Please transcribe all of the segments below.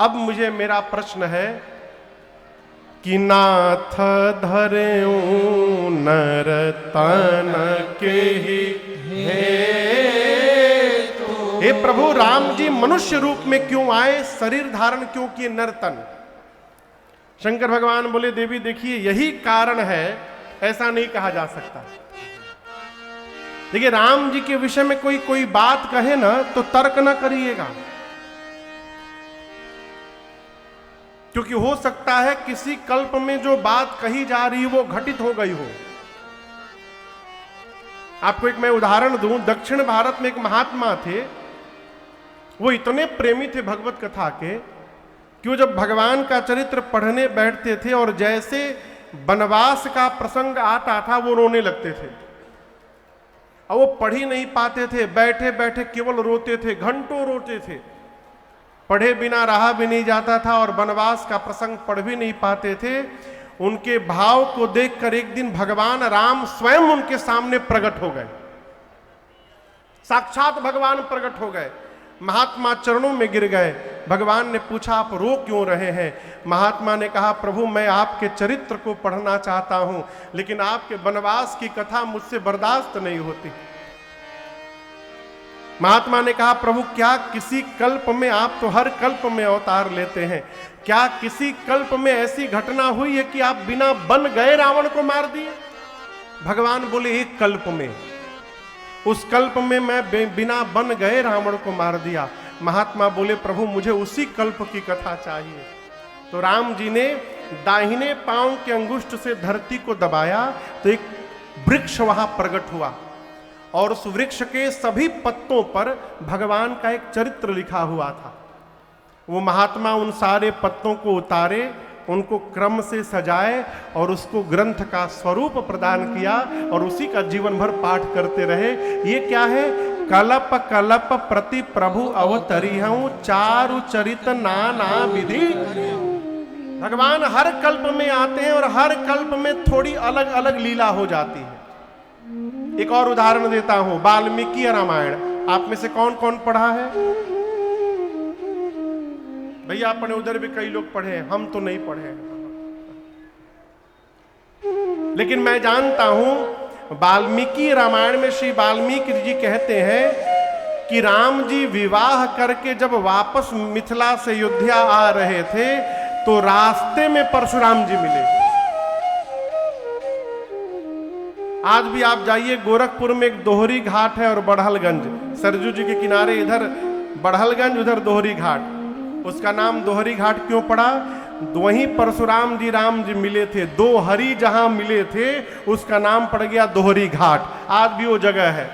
अब मुझे मेरा प्रश्न है कि नाथ धरेऊं नर तन के ही हे प्रभु, राम जी मनुष्य रूप में क्यों आए, शरीर धारण क्यों किए, नर तन? शंकर भगवान बोले देवी देखिए यही कारण है, ऐसा नहीं कहा जा सकता। देखिए राम जी के विषय में कोई बात कहे ना तो तर्क ना करिएगा, क्योंकि हो सकता है किसी कल्प में जो बात कही जा रही वो घटित हो गई हो। आपको एक मैं उदाहरण दूं, दक्षिण भारत में एक महात्मा थे, वो इतने प्रेमी थे भगवत कथा के कि वो जब भगवान का चरित्र पढ़ने बैठते थे और जैसे वनवास का प्रसंग आता था वो रोने लगते थे। और वो पढ़ ही नहीं पाते थे, बैठे बैठे केवल रोते थे, घंटों रोते थे, पढ़े बिना रहा भी नहीं जाता था और वनवास का प्रसंग पढ़ भी नहीं पाते थे। उनके भाव को देखकर एक दिन भगवान राम स्वयं उनके सामने प्रकट हो गए, साक्षात भगवान प्रकट हो गए। महात्मा चरणों में गिर गए। भगवान ने पूछा आप रो क्यों रहे हैं? महात्मा ने कहा प्रभु मैं आपके चरित्र को पढ़ना चाहता हूं, लेकिन आपके वनवास की कथा मुझसे बर्दाश्त नहीं होती। महात्मा ने कहा प्रभु क्या किसी कल्प में, आप तो हर कल्प में अवतार लेते हैं, क्या किसी कल्प में ऐसी घटना हुई है कि आप बिना बन गए रावण को मार दिए? भगवान बोले एक कल्प में, उस कल्प में मैं बिना बन गए रावण को मार दिया। महात्मा बोले प्रभु मुझे उसी कल्प की कथा चाहिए। तो राम जी ने दाहिने पांव के अंगुष्ठ से धरती को दबाया तो एक वृक्ष वहां प्रकट हुआ और उस वृक्ष के सभी पत्तों पर भगवान का एक चरित्र लिखा हुआ था। वो महात्मा उन सारे पत्तों को उतारे, उनको क्रम से सजाए और उसको ग्रंथ का स्वरूप प्रदान किया और उसी का जीवन भर पाठ करते रहे। ये क्या है? कलप कलप प्रति प्रभु अवतरिहूं, चारु चरित नाना विधि। भगवान हर कल्प में आते हैं और हर कल्प में थोड़ी अलग अलग लीला हो जाती है। एक और उदाहरण देता हूं, वाल्मीकि रामायण आप में से कौन कौन पढ़ा है? भैया अपने उधर भी कई लोग पढ़े हैं, हम तो नहीं पढ़े, लेकिन मैं जानता हूं वाल्मीकि रामायण में श्री वाल्मीकि जी कहते हैं कि राम जी विवाह करके जब वापस मिथिला से अयोध्या आ रहे थे तो रास्ते में परशुराम जी मिले। आज भी आप जाइए गोरखपुर में एक दोहरी घाट है और बढ़लगंज, सरजू जी के किनारे इधर बढ़लगंज उधर दोहरी घाट, उसका नाम दोहरी घाट क्यों पड़ा? वहीं परशुराम जी राम जी मिले थे, दो हरि जहां मिले थे उसका नाम पड़ गया दोहरी घाट। आज भी वो जगह है।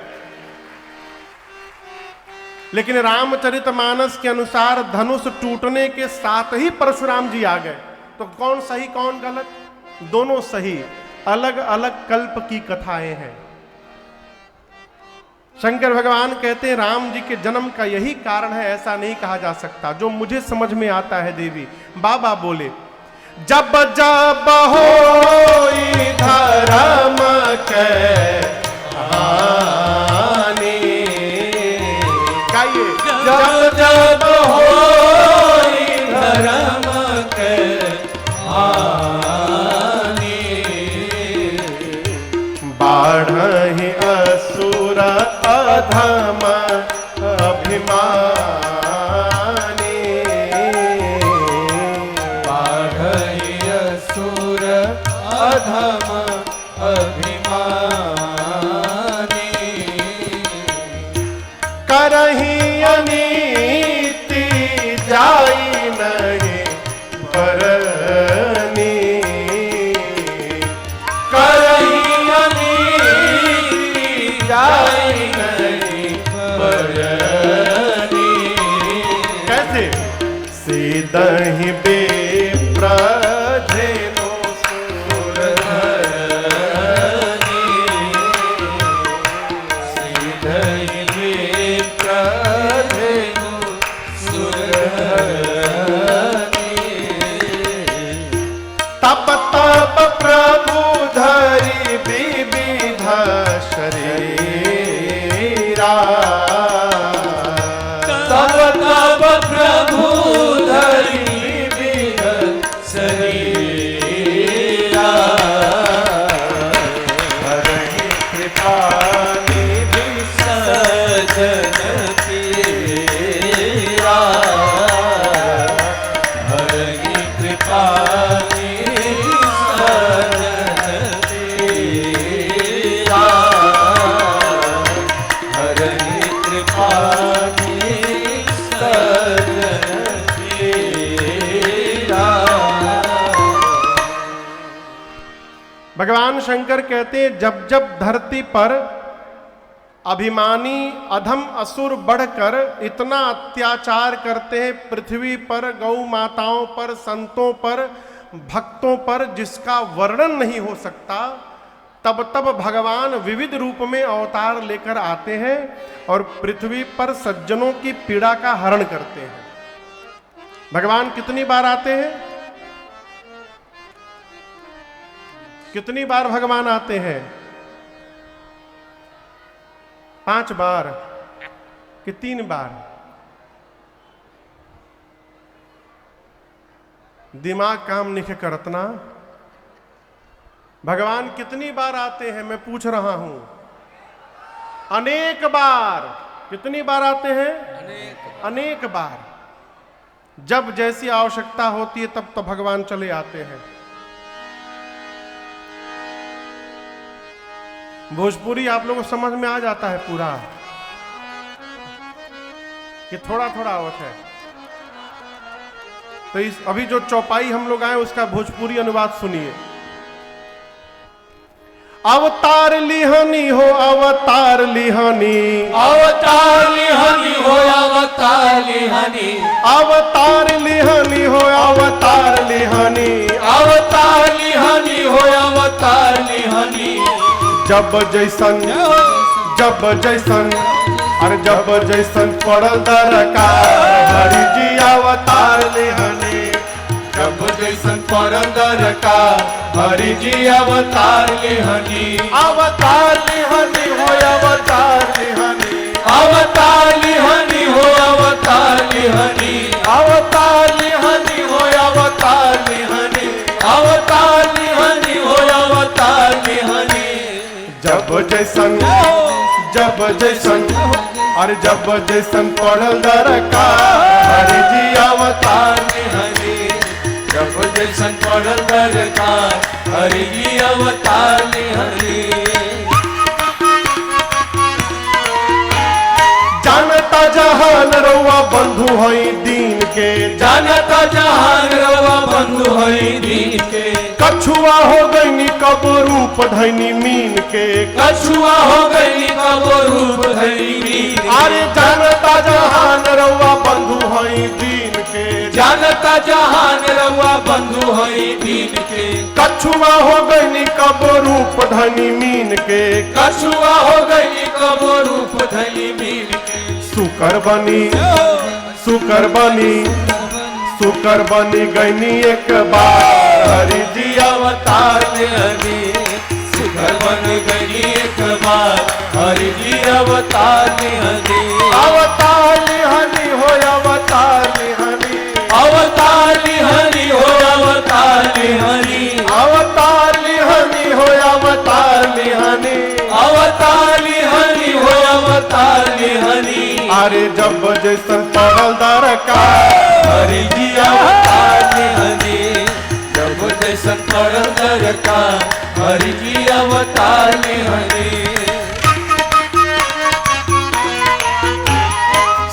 लेकिन रामचरितमानस के अनुसार धनुष टूटने के साथ ही परशुराम जी आ गए। तो कौन सही कौन गलत? दोनों सही, अलग अलग कल्प की कथाएं हैं। शंकर भगवान कहते हैं राम जी के जन्म का यही कारण है, ऐसा नहीं कहा जा सकता। जो मुझे समझ में आता है देवी, बाबा बोले जब जब होई धर्म के हानि, गाइए जब जब होई धर्म के हानि, बाढ़हि असुर अधम अभिमानी, बाढ़हि असुर अधम अभिमानी, करहि अनीति जाई नहीं भरनी, करहि अनीति जाई नहीं भरनी। कैसे? सीधहि बेप्रधेनु सुरधरनी, सीधहि बेप्रधेनु सुरधरनी। तप तप प्रभु धरि विविध शरीरा, तब तब प्रभु धरि भगवान शंकर कहते हैं जब जब धरती पर अभिमानी अधम असुर बढ़कर इतना अत्याचार करते हैं पृथ्वी पर, गौ माताओं पर, संतों पर, भक्तों पर, जिसका वर्णन नहीं हो सकता, तब तब भगवान विविध रूप में अवतार लेकर आते हैं और पृथ्वी पर सज्जनों की पीड़ा का हरण करते हैं। भगवान कितनी बार आते हैं? कितनी बार भगवान आते हैं? 5 बार कि 3 बार? दिमाग काम नहीं करतना। भगवान कितनी बार आते हैं मैं पूछ रहा हूं? अनेक बार। कितनी बार आते हैं? अनेक बार। जब जैसी आवश्यकता होती है तब तो भगवान चले आते हैं। भोजपुरी आप लोगों को समझ में आ जाता है पूरा कि थोड़ा थोड़ा आवत है? तो इस अभी जो चौपाई हम लोग आए उसका भोजपुरी अनुवाद सुनिए। अवतार लिहानी हो अवतार लिहानी, अवतार लिहानी हो अवतार लिहानी, अवतार लिहानी हो अवतार लिहानी, अवतार लिहानी हो अवतार लिहानी। जब जैसन अरे जब जैसन पड़ल दरकार हरि जी अवतार लिहानी, जब जैसन पड़ल दरकार हरि जी अवतार लिहानी। अवतार लिहानी हो अवतार लिहानी, अवतार लिहानी हो अवतार लिहानी, अवतार लिहानी हो अवतार लिहानी, अवतार लिहानी हो अवतार लिहानी। जब जैसन अरे जब जैसन पड़ल दरकार हरि जी अवतार लिहानी, जब जैसन पड़ल दरकार हरि जी अवतार लिहानी। जानता जहान रउआ बंधु हई दीन के, जानता जहान रवा बंधु हई दीन के। कछुआ हो गईनी कब रूप धैनी मीन के, कछुआ हो गई कब रूप धरी मीन के। अरे जानता जहान रउआ बंधु हई दीन के, जानता जहान रवा बंधु हई दीन के। कछुआ हो गईनी कब रूप धैनी मीन के, कछुआ हो गई कब रूप धरी मीन के। सुकर बनी गईनी एक बार हरि जी अवतार लिहानी, सुखर बन गई एक बार हरि जी अवतार लिहानी। अवतार लिहानी हो अवतार लिहानी, अवतार लिहानी हो अवतार लिहानी, अवतार लिहानी हो अवतार लिहानी, अवतार लिहानी हो अवतार लिहानी। अरे जब जैसन पड़ल दरकार हरि जी अवतार लिहानी, जब जैसन पड़ल दरकार हरि जी अवतार लिहानी।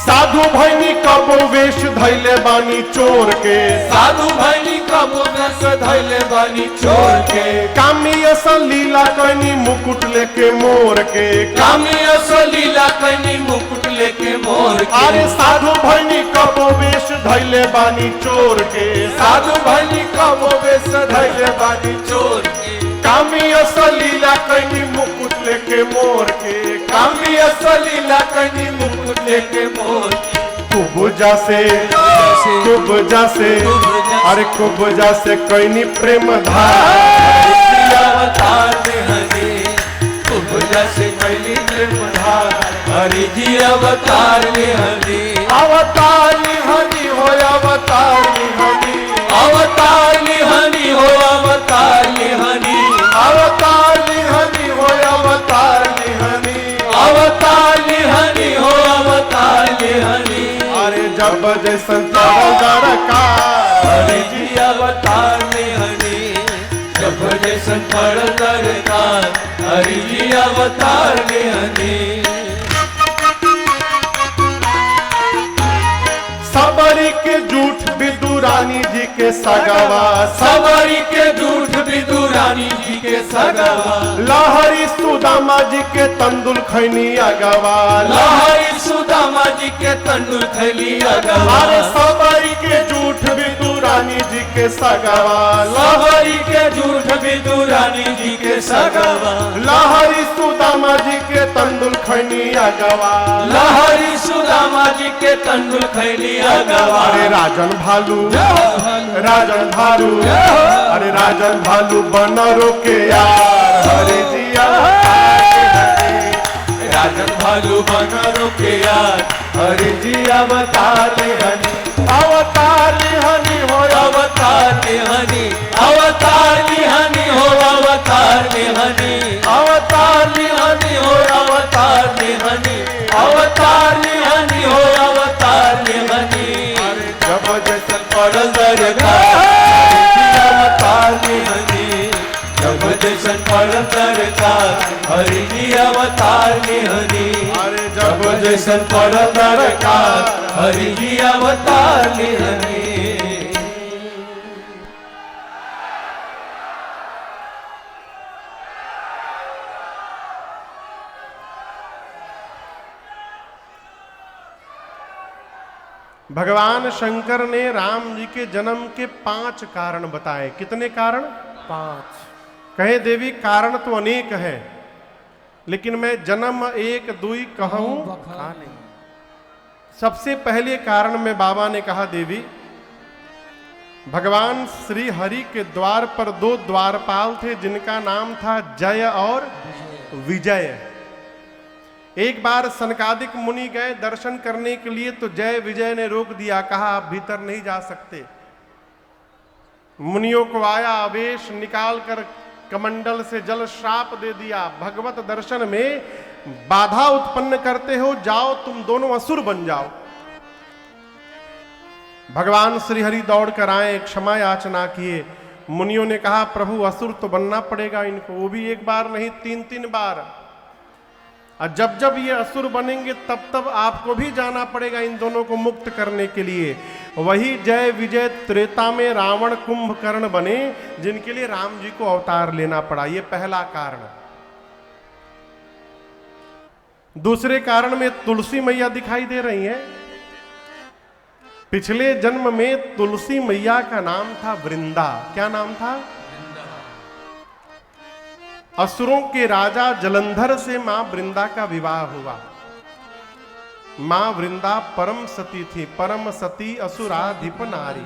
साधु भैनी कब वेश धैले बानी चोर के, साधु भैनी कब नस धैले बानी चोर के। कामी असल लीला कनी मुकुट लेके मोर के, कामी असलीला कनी मुकुट लेके मोर के। अरे साधु भैनी कब वेश धैले बानी चोर के, साधु भैनी कब वेश धैले बानी चोर के। कामी असल लीला कनी मुकुट लेके मोर के, कामी असलीला कनी मुकुट लेके मोर के। कुबजा से अरे कुबजा से कईनी प्रेम धार अवतार लिहानी, कुबजा से कैली प्रेम धार हरि जी अवतार लिहानी। अवतार लिहानी हो अवतार लिहानी, अवतार लिहानी हो अवतार लिहानी, अवतार लिहानी हो अवतार लिहानी, अवतार लिहानी हो अवतार लिहानी। अरे जब जैसन पड़ल दरकार हरि जी अवतार लिहानी, जब जैसन पड़ल दरकार हरि जी अवतार लिहानी। सबरी के झूठ विदुर विदुरानी जी के सगवा, सवारी के झूठ विदुरानी जी के सगवा, लहरी सुदामा जी के तंदुल खैनी अगवा, लहरी सुदामा जी के तंदुल खैली अगवा, अरे सवारी के झूठ विदुरानी जी के सगवा, सवारी के झूठ विदुरानी जी के सगवा, लहरी सुदामा जी के तंदुल खैनी अगवा, लहरी सुदामा जी के तंदुल खैली अगवा, अरे राजन भालू, राजन भालू, अरे राजन भालू बनरो के यार, हरे जिया राजन भालू बनरो के यार, हरे जी अवतार हनी, अवतार हनी हो, अवतार हनी, अवतार हनी हो, अवतार हनी, अवतार हनी हो, अवतार हनी, अवतार हनी हो, अवतार हनी, जब जैसन पड़ल दरकार अवतार हनी, जब जैसन पड़ल दरकार हरि जी अवतार हनी, अरे जब जैसन पड़ल दरकार हरि जी अवतार हनी। भगवान शंकर ने राम जी के जन्म के 5 कारण बताए। कितने कारण? 5। कहे देवी कारण तो अनेक है, लेकिन मैं जन्म एक दुई कहूं नहीं। सबसे पहले कारण में बाबा ने कहा देवी, भगवान श्री हरि के द्वार पर 2 द्वारपाल थे जिनका नाम था जय और विजय। एक बार सनकादिक मुनि गए दर्शन करने के लिए, तो जय विजय ने रोक दिया, कहा आप भीतर नहीं जा सकते। मुनियों को आया आवेश, निकाल कर कमंडल से जल श्राप दे दिया। भगवत दर्शन में बाधा उत्पन्न करते हो, जाओ तुम दोनों असुर बन जाओ। भगवान श्री हरि दौड़ कर आए, क्षमा याचना किए। मुनियों ने कहा प्रभु असुर तो बनना पड़ेगा इनको, वो भी एक बार नहीं 3-3 बार। और जब जब ये असुर बनेंगे तब तब आपको भी जाना पड़ेगा इन दोनों को मुक्त करने के लिए। वही जय विजय त्रेता में रावण कुंभकर्ण बने, जिनके लिए राम जी को अवतार लेना पड़ा। ये पहला कारण। दूसरे कारण में तुलसी मैया दिखाई दे रही हैं। पिछले जन्म में तुलसी मैया का नाम था वृंदा। क्या नाम था? असुरों के राजा जलंधर से मां वृंदा का विवाह हुआ। मां वृंदा परम सती थी, परम सती असुराधिप नारी।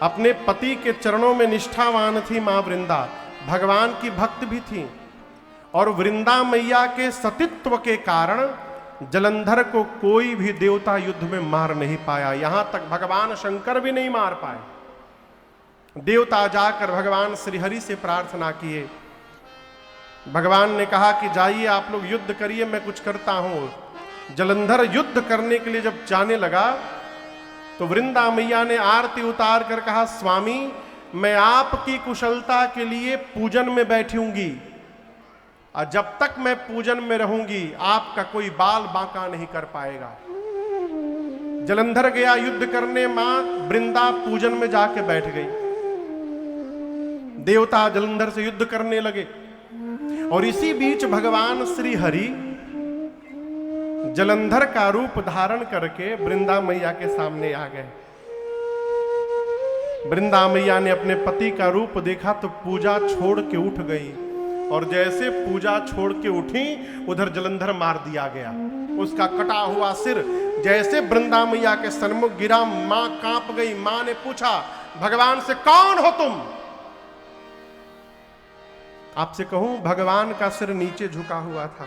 अपने पति के चरणों में निष्ठावान थी मां वृंदा, भगवान की भक्त भी थी। और वृंदा मैया के सतीत्व के कारण जलंधर को कोई भी देवता युद्ध में मार नहीं पाया, यहां तक भगवान शंकर भी नहीं मार पाए। देवता जाकर भगवान श्रीहरि से प्रार्थना किए। भगवान ने कहा कि जाइए आप लोग युद्ध करिए, मैं कुछ करता हूं। जलंधर युद्ध करने के लिए जब जाने लगा तो वृंदा मैया ने आरती उतार कर कहा, स्वामी मैं आपकी कुशलता के लिए पूजन में बैठूंगी, और जब तक मैं पूजन में रहूंगी आपका कोई बाल बांका नहीं कर पाएगा। जलंधर गया युद्ध करने, मां वृंदा पूजन में जाके बैठ गई। देवता जलंधर से युद्ध करने लगे, और इसी बीच भगवान श्री हरि जलंधर का रूप धारण करके वृंदा मैया के सामने आ गए। वृंदा मैया ने अपने पति का रूप देखा तो पूजा छोड़ के उठ गई, और जैसे पूजा छोड़ के उठी उधर जलंधर मार दिया गया। उसका कटा हुआ सिर जैसे वृंदा मैया के सन्मुख गिरा, मां कांप गई। मां ने पूछा भगवान से, कौन हो तुम? आपसे कहूं, भगवान का सिर नीचे झुका हुआ था,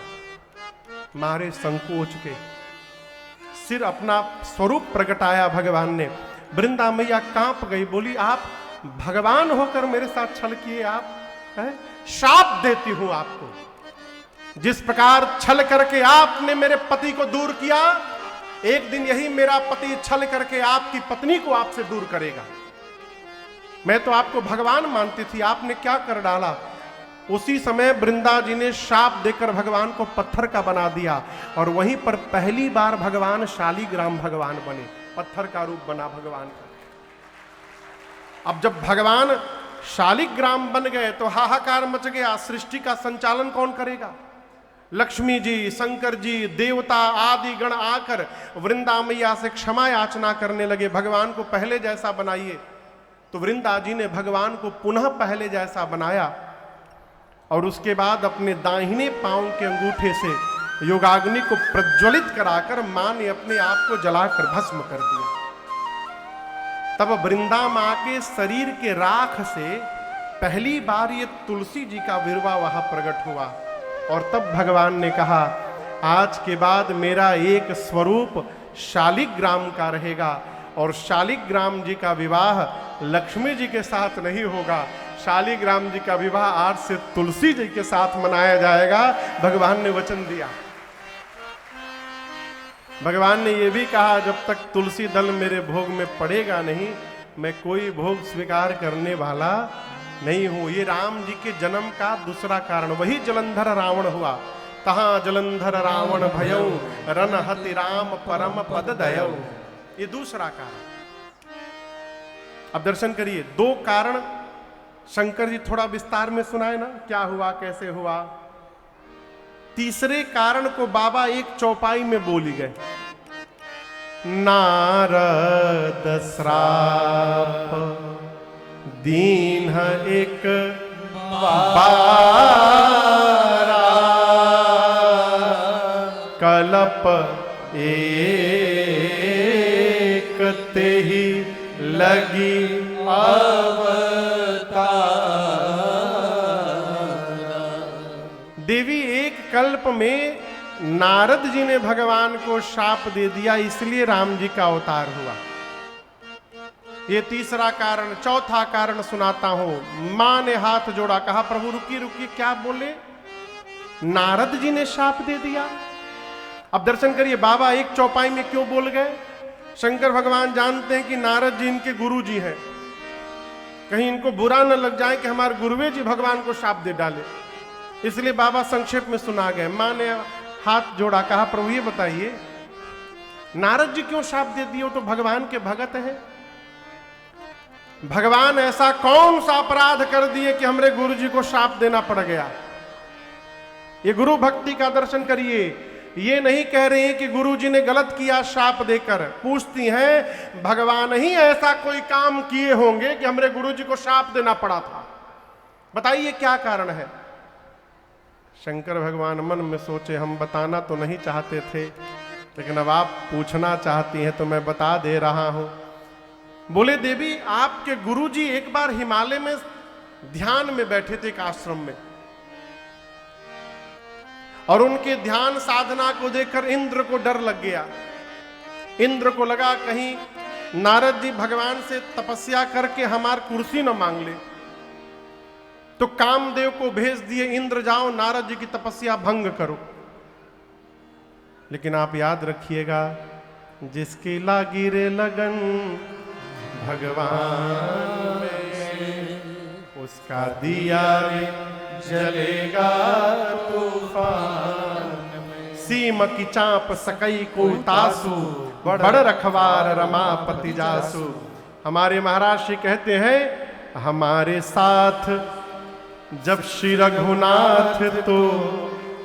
मारे संकोच के। सिर अपना स्वरूप प्रगटाया भगवान ने। वृंदा मैया कांप गई, बोली आप भगवान होकर मेरे साथ छल किए? आप है? शाप देती हूं आपको। जिस प्रकार छल करके आपने मेरे पति को दूर किया, एक दिन यही मेरा पति छल करके आपकी पत्नी को आपसे दूर करेगा। मैं तो आपको भगवान मानती थी, आपने क्या कर डाला? उसी समय वृंदा जी ने शाप देकर भगवान को पत्थर का बना दिया, और वहीं पर पहली बार भगवान शालीग्राम भगवान बने, पत्थर का रूप बना भगवान का। अब जब भगवान शालिग्राम बन गए तो हाहाकार मच गया। सृष्टि का संचालन कौन करेगा? लक्ष्मी जी, शंकर जी, देवता आदि गण आकर वृंदा मैया से क्षमा याचना करने लगे, भगवान को पहले जैसा बनाइए। तो वृंदा जी ने भगवान को पुनः पहले जैसा बनाया और उसके बाद अपने दाहिने पांव के अंगूठे से योगाग्नि को प्रज्वलित कराकर मां ने अपने आप को जलाकर भस्म कर दिया। तब वृंदा मां के शरीर के राख से पहली बार ये तुलसी जी का विरवा वहां प्रकट हुआ और तब भगवान ने कहा, आज के बाद मेरा एक स्वरूप शालिग्राम का रहेगा और शालिग्राम जी का विवाह लक्ष्मी जी के साथ नहीं होगा, शालिग्राम जी का विवाह आज से तुलसी जी के साथ मनाया जाएगा। भगवान ने वचन दिया। भगवान ने यह भी कहा, जब तक तुलसी दल मेरे भोग में पड़ेगा नहीं, मैं कोई भोग स्वीकार करने वाला नहीं हूं। ये राम जी के जन्म का दूसरा कारण, वही जलंधर रावण हुआ। तहां जलंधर रावण भयौ रन हति राम परम पद दयौ। ये दूसरा कारण। अब दर्शन करिए, दो कारण शंकर जी थोड़ा विस्तार में सुनाए ना, क्या हुआ कैसे हुआ। तीसरे कारण को बाबा एक चौपाई में बोली गए। नारद श्राप दीन एक बारा कलप एक तेहि लगी देवी। एक कल्प में नारद जी ने भगवान को शाप दे दिया, इसलिए राम जी का अवतार हुआ। ये तीसरा कारण। चौथा कारण सुनाता हूं। मां ने हाथ जोड़ा, कहा प्रभु रुकिए रुकिए, क्या बोले? नारद जी ने शाप दे दिया। अब दर्शन करिए, बाबा एक चौपाई में क्यों बोल गए। शंकर भगवान जानते हैं कि नारद जी इनके गुरु जी हैं, कहीं इनको बुरा न लग जाए कि हमारे गुरुवे जी भगवान को शाप दे डाले, इसलिए बाबा संक्षेप में सुना गए। मां ने हाथ जोड़ा, कहा प्रभु ये बताइए नारद जी क्यों शाप दे दिए? तो भगवान के भगत हैं। भगवान ऐसा कौन सा अपराध कर दिए कि हमारे गुरु जी को शाप देना पड़ गया? ये गुरु भक्ति का दर्शन करिए। ये नहीं कह रहे हैं कि गुरु जी ने गलत किया शाप देकर, पूछती हैं भगवान ही ऐसा कोई काम किए होंगे कि हमारे गुरु जी को शाप देना पड़ा था, बताइए क्या कारण है। शंकर भगवान मन में सोचे, हम बताना तो नहीं चाहते थे, लेकिन अब आप पूछना चाहती हैं तो मैं बता दे रहा हूं। बोले देवी, आपके गुरुजी एक बार हिमालय में ध्यान में बैठे थे, एक आश्रम में, और उनके ध्यान साधना को देखकर इंद्र को डर लग गया। इंद्र को लगा कहीं नारद जी भगवान से तपस्या करके हमार कुर्सी न मांग ले, तो कामदेव को भेज दिए, इंद्र जाओ नारद जी की तपस्या भंग करो। लेकिन आप याद रखिएगा, जिसकी लागी रे लगन भगवान में, उसका दिया रे जलेगा तूफान में। सीम की चाप सकई को तासु, बड़ रखवार रमापति जासु। हमारे महाराज जी कहते हैं, हमारे साथ जब श्री रघुनाथ तो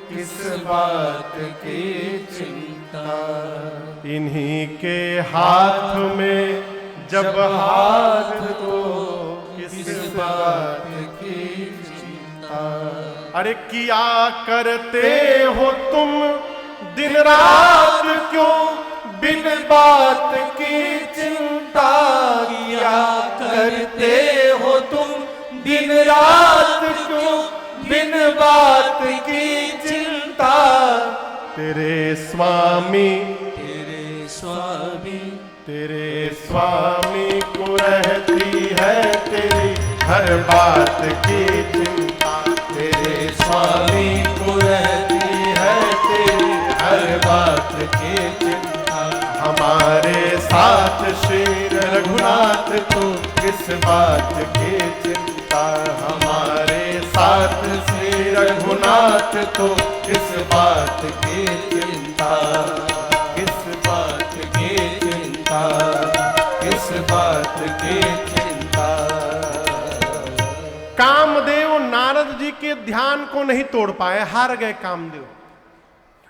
किस बात की चिंता, इन्हीं के हाथ में जब हाथ तो किस बात की चिंता। अरे किया करते हो तुम दिन रात क्यों बिन बात की चिंता, किया करते हो तुम दिन रात क्यों बिन बात की चिंता। तेरे स्वामी तेरे स्वामी को रहती है तेरी हर बात की चिंता। तेरे स्वामी को रहती है तेरी हर बात की चिंता। हमारे साथ श्री रघुनाथ को किस बात की चिंता, हमारे साथ श्री रघुनाथ को किस बात की चिंता, किस बात की चिंता, किस बात की चिंता। जी के ध्यान को नहीं तोड़ पाए, हार गए कामदेव।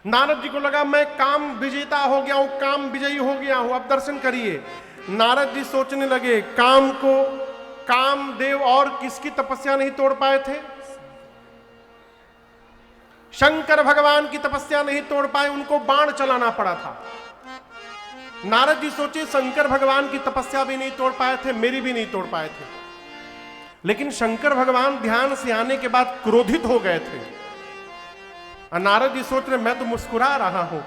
नारद जी को लगा मैं काम विजेता हो गया हूं, काम विजयी हो गया हूं। अब दर्शन करिए, नारद जी सोचने लगे काम को कामदेव और किसकी तपस्या नहीं तोड़ पाए थे? शंकर भगवान की तपस्या नहीं तोड़ पाए, उनको बाण चलाना पड़ा था। नारद जी सोचे शंकर भगवान की तपस्या भी नहीं तोड़ पाए थे, मेरी भी नहीं तोड़ पाए थे। लेकिन शंकर भगवान ध्यान से आने के बाद क्रोधित हो गए थे। और नारद जी सोच रहे मैं तो मुस्कुरा रहा हूं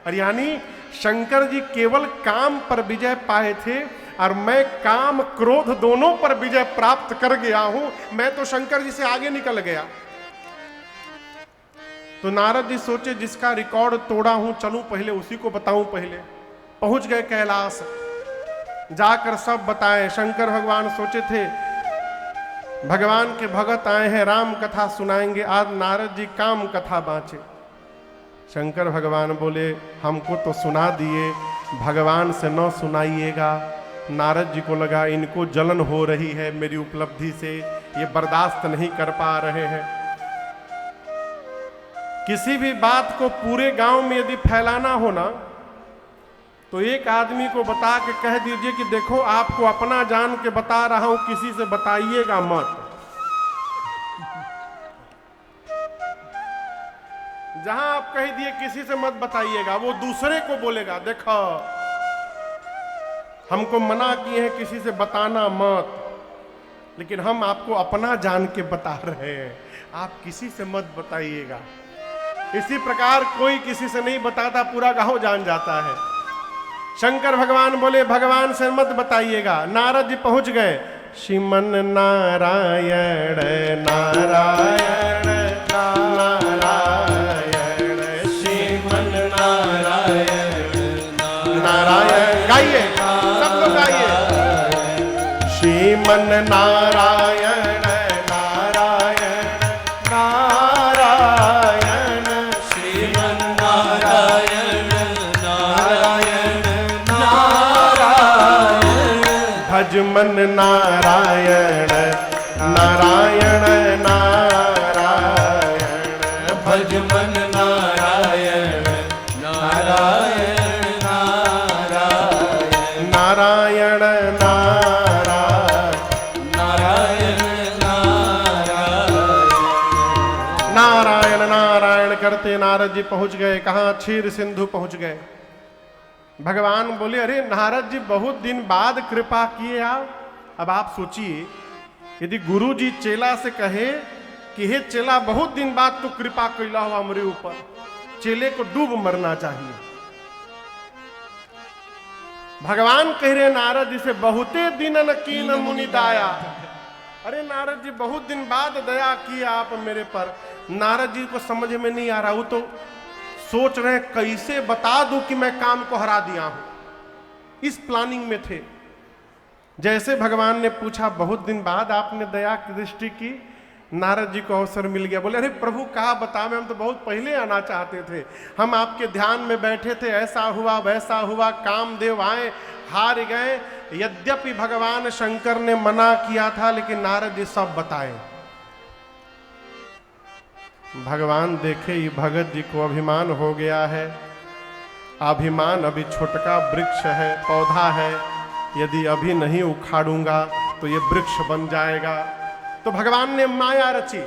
और यानी शंकर जी केवल काम पर विजय पाए थे और मैं काम क्रोध दोनों पर विजय प्राप्त कर गया हूं, मैं तो शंकर जी से आगे निकल गया। तो नारद जी सोचे जिसका रिकॉर्ड तोड़ा हूं चलूं पहले उसी को बताऊं। पहले पहुंच गए कैलाश, जाकर सब बताए। शंकर भगवान सोचे थे भगवान के भगत आए हैं, राम कथा सुनाएंगे, आज नारद जी काम कथा बांचे। शंकर भगवान बोले हमको तो सुना दिए, भगवान से न सुनाइएगा। नारद जी को लगा इनको जलन हो रही है मेरी उपलब्धि से, ये बर्दाश्त नहीं कर पा रहे हैं। किसी भी बात को पूरे गांव में यदि फैलाना हो ना, तो एक आदमी को बता के कह दीजिए कि देखो आपको अपना जान के बता रहा हूं, किसी से बताइएगा मत। जहां आप कह दिए किसी से मत बताइएगा, वो दूसरे को बोलेगा देखो हमको मना किए हैं किसी से बताना मत, लेकिन हम आपको अपना जान के बता रहे हैं, आप किसी से मत बताइएगा। इसी प्रकार कोई किसी से नहीं बताता, पूरा गांव जान जाता है। शंकर भगवान बोले भगवान से मत बताइएगा। नारद जी पहुंच गए, श्रीमन नारायण नारायण नारायण श्रीमन नारायण नारायण। गाइए सब लोग गाइए, श्रीमन नारायण नारायण नारायण श्रीमन नारायण नारायण नारायण भजमन नारायण नारायण नारायण भजमन नारायण नारायण नारायण नारायण नारायण नारायण नारायण करते नारद जी पहुंच गए। कहां? क्षीर सिंधु पहुंच गए। भगवान बोले अरे नारद जी बहुत दिन बाद कृपा किए आप। अब आप सोचिए यदि गुरु जी चेला से कहे कि हे चेला बहुत दिन बाद तो कृपा कैला हुआ हमरे ऊपर, चेले को डूब मरना चाहिए। भगवान कह रहे नारद जी से बहुते दिनन कीन मुनि दाया। अरे नारद जी बहुत दिन बाद दया किया आप मेरे पर। नारद जी को समझ में नहीं आ रहा, वो तो सोच रहे कैसे बता दूं कि मैं काम को हरा दिया हूं, इस प्लानिंग में थे। जैसे भगवान ने पूछा बहुत दिन बाद आपने दया की दृष्टि की, नारद जी को अवसर मिल गया। बोले अरे प्रभु कहा बता में, हम तो बहुत पहले आना चाहते थे, हम आपके ध्यान में बैठे थे, ऐसा हुआ वैसा हुआ, कामदेव आए हार गए। यद्यपि भगवान शंकर ने मना किया था लेकिन नारद जी सब बताए। भगवान देखे ये भगत जी को अभिमान हो गया है। अभिमान अभी छोटका वृक्ष है, पौधा है, यदि अभी नहीं उखाड़ूंगा तो ये वृक्ष बन जाएगा। तो भगवान ने माया रची।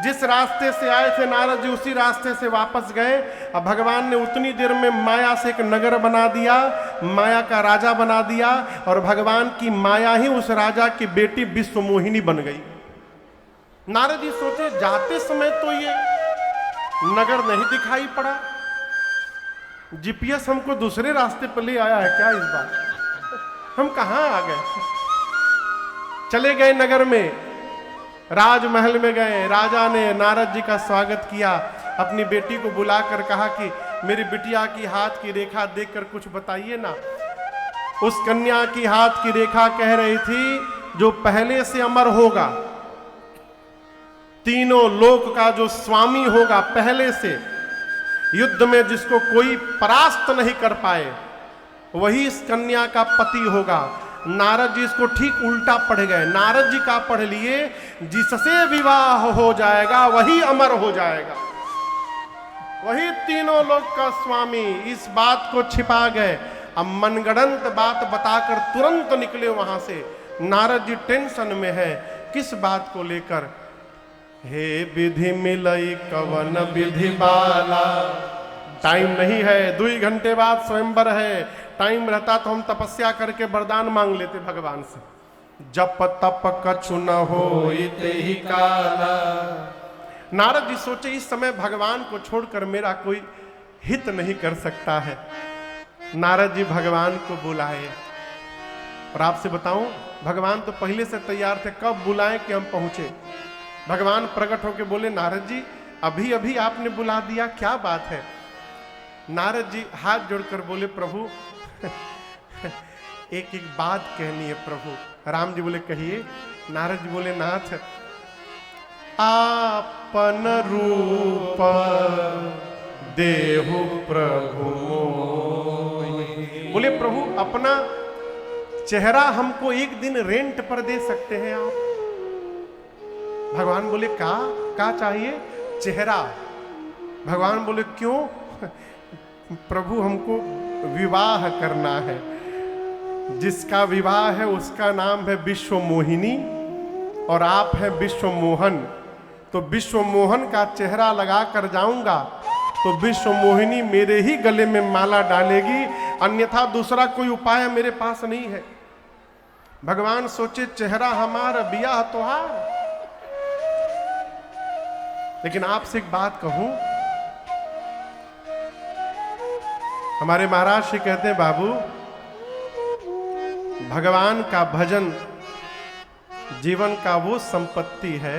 जिस रास्ते से आए थे नारद जी उसी रास्ते से वापस गए। अब भगवान ने उतनी देर में माया से एक नगर बना दिया, माया का राजा बना दिया, और भगवान की माया ही उस राजा की बेटी विश्वमोहिनी बन गई। नारद जी सोचे जाते समय तो ये नगर नहीं दिखाई पड़ा, जीपीएस हमको दूसरे रास्ते पर ले आया है क्या इस बार, हम कहां आ गए। चले गए नगर में, राजमहल में गए। राजा ने नारद जी का स्वागत किया, अपनी बेटी को बुलाकर कहा कि मेरी बिटिया की हाथ की रेखा देखकर कुछ बताइए ना। उस कन्या की हाथ की रेखा कह रही थी जो पहले से अमर होगा, तीनों लोक का जो स्वामी होगा, पहले से युद्ध में जिसको कोई परास्त नहीं कर पाए, वही इस कन्या का पति होगा। नारद जी इसको ठीक उल्टा पढ़ गए। नारद जी का पढ़ लिए, जिससे विवाह हो जाएगा वही अमर हो जाएगा, वही तीनों लोक का स्वामी। इस बात को छिपा गए। अब मनगढ़ंत बात बताकर तुरंत निकले वहां से। नारद जी टेंशन में है, किस बात को लेकर? हे विधि मिलई कवन विधि बाला, टाइम नहीं है, 2 घंटे बाद स्वयंवर है। टाइम रहता तो हम तपस्या करके वरदान मांग लेते भगवान से। जप तप कछु न होइते ही काला। नारद जी सोचे इस समय भगवान को छोड़कर मेरा कोई हित नहीं कर सकता है। नारद जी भगवान को बुलाए। और आपसे बताऊं, भगवान तो पहले से तैयार थे, कब बुलाएं कि हम पहुंचे। भगवान प्रकट होकर बोले, नारद जी अभी अभी आपने बुला दिया, क्या बात है? नारद जी हाथ जोड़कर बोले, प्रभु एक एक बात कहनी है प्रभु। राम जी बोले, कहिए। नारद जी बोले, नाथ आपन रूप देहु प्रभु। बोले, प्रभु अपना चेहरा हमको एक दिन रेंट पर दे सकते हैं आप? भगवान बोले, का चाहिए? चेहरा। भगवान बोले, क्यों? प्रभु हमको विवाह करना है। जिसका विवाह है उसका नाम है विश्व मोहिनी और आप है विश्व मोहन। तो विश्व मोहन का चेहरा लगा कर जाऊंगा तो विश्व मोहिनी मेरे ही गले में माला डालेगी, अन्यथा दूसरा कोई उपाय मेरे पास नहीं है। भगवान सोचे, चेहरा हमारा, बियाह तोहार। लेकिन आपसे एक बात कहूं, हमारे महाराज श्री कहते हैं, बाबू भगवान का भजन जीवन का वो संपत्ति है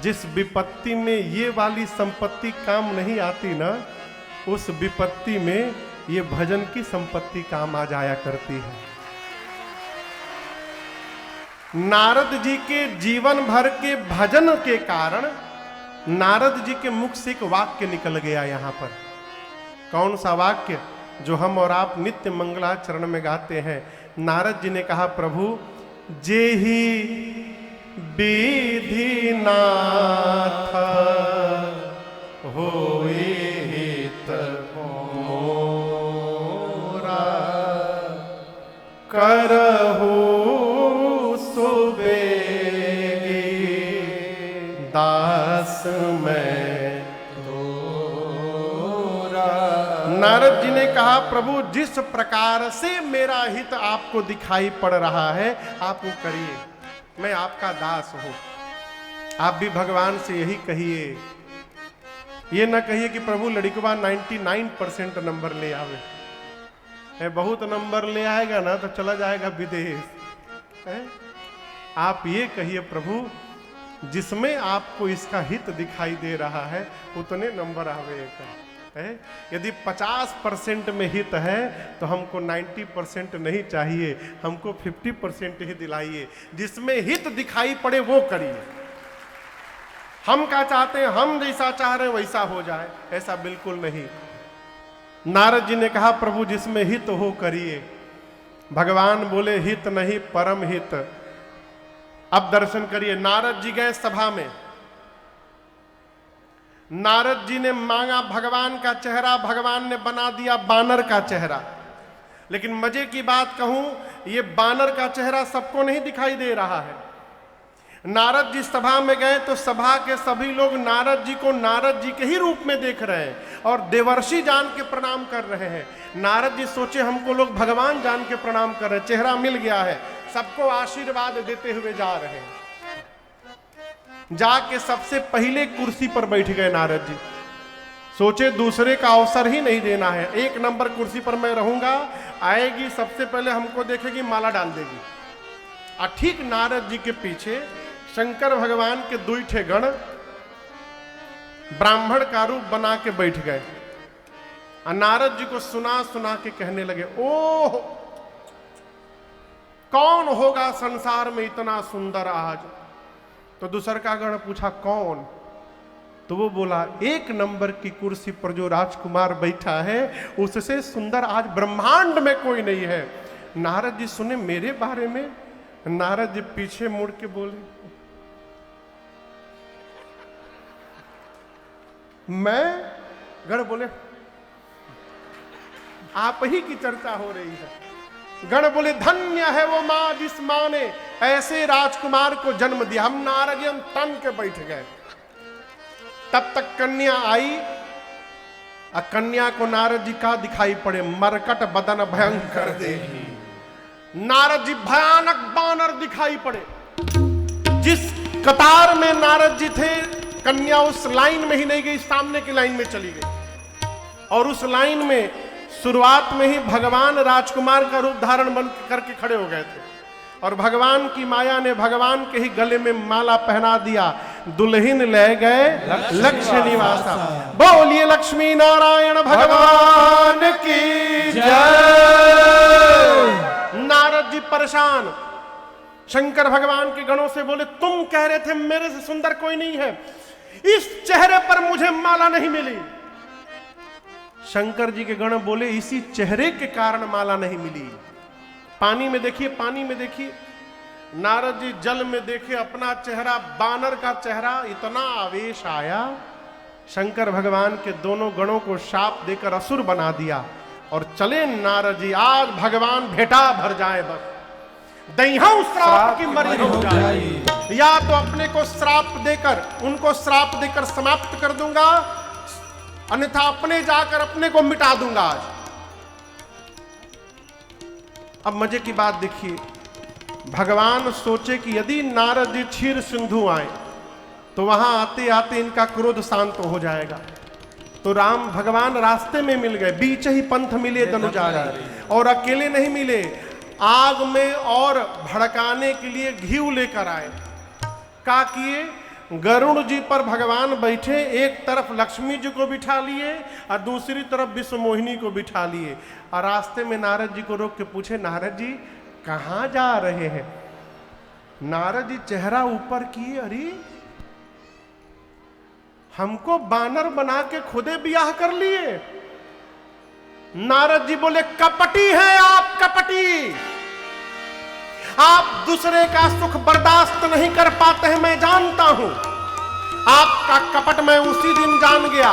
जिस विपत्ति में ये वाली संपत्ति काम नहीं आती ना, उस विपत्ति में ये भजन की संपत्ति काम आ जाया करती है। नारद जी के जीवन भर के भजन के कारण नारद जी के मुख से एक वाक्य निकल गया यहां पर। कौन सा वाक्य? जो हम और आप नित्य मंगलाचरण में गाते हैं। नारद जी ने कहा, प्रभु जेहि विधि नाथ होई हित मोरा, करहु सुबेगी दास मैं तोरा। नारद जी ने कहा, प्रभु जिस प्रकार से मेरा हित आपको दिखाई पड़ रहा है आप वो करिए, मैं आपका दास हूं। आप भी भगवान से यही कहिए। ये ना कहिए कि प्रभु लड़कवा 99% नंबर ले आवे है, बहुत नंबर ले आएगा ना तो चला जाएगा विदेश है। आप ये कहिए, प्रभु जिसमें आपको इसका हित दिखाई दे रहा है उतने नंबर आवेगा है। यदि 50% में हित है तो हमको 90% नहीं चाहिए, हमको 50% ही दिलाइए। जिसमें हित दिखाई पड़े वो करिए। हम क्या चाहते हैं? हम जैसा चाह रहे वैसा हो जाए, ऐसा बिल्कुल नहीं। नारद जी ने कहा, प्रभु जिसमें हित हो करिए। भगवान बोले, हित नहीं परम हित। अब दर्शन करिए। नारद जी गए सभा में। नारद जी ने मांगा भगवान का चेहरा, भगवान ने बना दिया बानर का चेहरा। लेकिन मजे की बात कहूं, ये बानर का चेहरा सबको नहीं दिखाई दे रहा है। नारद जी सभा में गए तो सभा के सभी लोग नारद जी को नारद जी के ही रूप में देख रहे हैं और देवर्षि जान के प्रणाम कर रहे हैं। नारद जी सोचे हमको लोग भगवान जान के प्रणाम कर रहे हैं, चेहरा मिल गया है, सबको आशीर्वाद देते हुए जा रहे हैं। जाके सबसे पहले कुर्सी पर बैठ गए नारद जी। सोचे दूसरे का अवसर ही नहीं देना है, 1 नंबर कुर्सी पर मैं रहूंगा, आएगी सबसे पहले हमको देखेगी, माला डाल देगी। और ठीक नारद जी के पीछे शंकर भगवान के 2 गण ब्राह्मण का रूप बना के बैठ गए। और नारद जी को सुना सुना के कहने लगे, ओह कौन होगा संसार में इतना सुंदर आज? तो दूसर का गण पूछा, कौन? तो वो बोला, 1 नंबर की कुर्सी पर जो राजकुमार बैठा है उससे सुंदर आज ब्रह्मांड में कोई नहीं है। नारद जी सुने मेरे बारे में। नारद जी पीछे मुड़ के बोले, मैं? गण बोले, आप ही की चर्चा हो रही है। गण बोले, धन्य है वो मां जिस मां ने ऐसे राजकुमार को जन्म दिया। हम नारद जी हम तन के बैठ गए। तब तक कन्या आई। कन्या को नारद जी का दिखाई पड़े, मरकट बदन भयंकर देही। नारद जी भयानक बानर दिखाई पड़े। जिस कतार में नारद जी थे, कन्या उस लाइन में ही नहीं गई, सामने की लाइन में चली गई। और उस लाइन में शुरुआत में ही भगवान राजकुमार का रूप धारण बन करके खड़े हो गए थे। और भगवान की माया ने भगवान के ही गले में माला पहना दिया। दुल्हन ले गए लक्ष्य निवासा। बोलिए लक्ष्मी नारायण भगवान की जय। नारद जी परेशान। शंकर भगवान के गणों से बोले, तुम कह रहे थे मेरे से सुंदर कोई नहीं है, इस चेहरे पर मुझे माला नहीं मिली। शंकर जी के गण बोले, इसी चेहरे के कारण माला नहीं मिली। पानी में देखिए, पानी में देखिए। नारद जी जल में देखे अपना चेहरा, बानर का चेहरा। इतना आवेश आया, शंकर भगवान के दोनों गणों को शाप देकर असुर बना दिया। और चले नारद जी, आज भगवान भेटा भर जाए, बस दईहां श्राप की मरी हो जाए। या तो अपने को श्राप देकर, उनको श्राप देकर समाप्त कर दूंगा, अन्यथा अपने जाकर अपने को मिटा दूंगा आज। अब मजे की बात देखिए, भगवान सोचे कि यदि नारद जी क्षीर सिंधु आए तो वहां आते आते इनका क्रोध शांत हो जाएगा। तो राम भगवान रास्ते में मिल गए, बीच ही पंथ मिले धनुजारी। और अकेले नहीं मिले, आग में और भड़काने के लिए घी लेकर आए। क्या किए? गरुड़ जी पर भगवान बैठे, एक तरफ लक्ष्मी जी को बिठा लिए और दूसरी तरफ विश्व मोहिनी को बिठा लिए। और रास्ते में नारद जी को रोक के पूछे, नारद जी कहां जा रहे हैं? नारद जी चेहरा ऊपर किए, अरे हमको बानर बना के खुदे ब्याह कर लिए। नारद जी बोले, कपटी हैं आप, कपटी। आप दूसरे का सुख बर्दाश्त नहीं कर पाते हैं, मैं जानता हूं। आपका कपट मैं उसी दिन जान गया।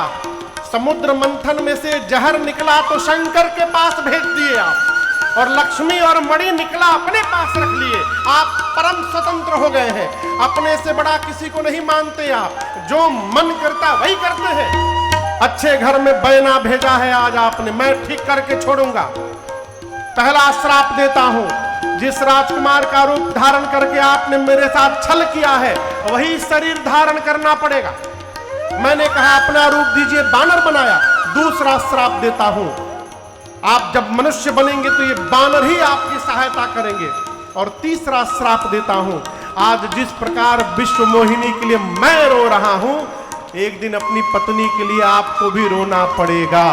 समुद्र मंथन में से जहर निकला तो शंकर के पास भेज दिए आप, और लक्ष्मी और मणि निकला अपने पास रख लिए। आप परम स्वतंत्र हो गए हैं, अपने से बड़ा किसी को नहीं मानते आप। जो मन करता वही करते हैं। अच्छे घर में बैना भेजा है आज आपने, मैं ठीक करके छोड़ूंगा। पहला श्राप देता हूं, जिस राजकुमार का रूप धारण करके आपने मेरे साथ छल किया है, वही शरीर धारण करना पड़ेगा। मैंने कहा अपना रूप दीजिए, बानर बनाया। दूसरा श्राप देता हूं, आप जब मनुष्य बनेंगे तो ये बानर ही आपकी सहायता करेंगे। और तीसरा श्राप देता हूं, आज जिस प्रकार विश्व मोहिनी के लिए मैं रो रहा हूं, एक दिन अपनी पत्नी के लिए आपको भी रोना पड़ेगा।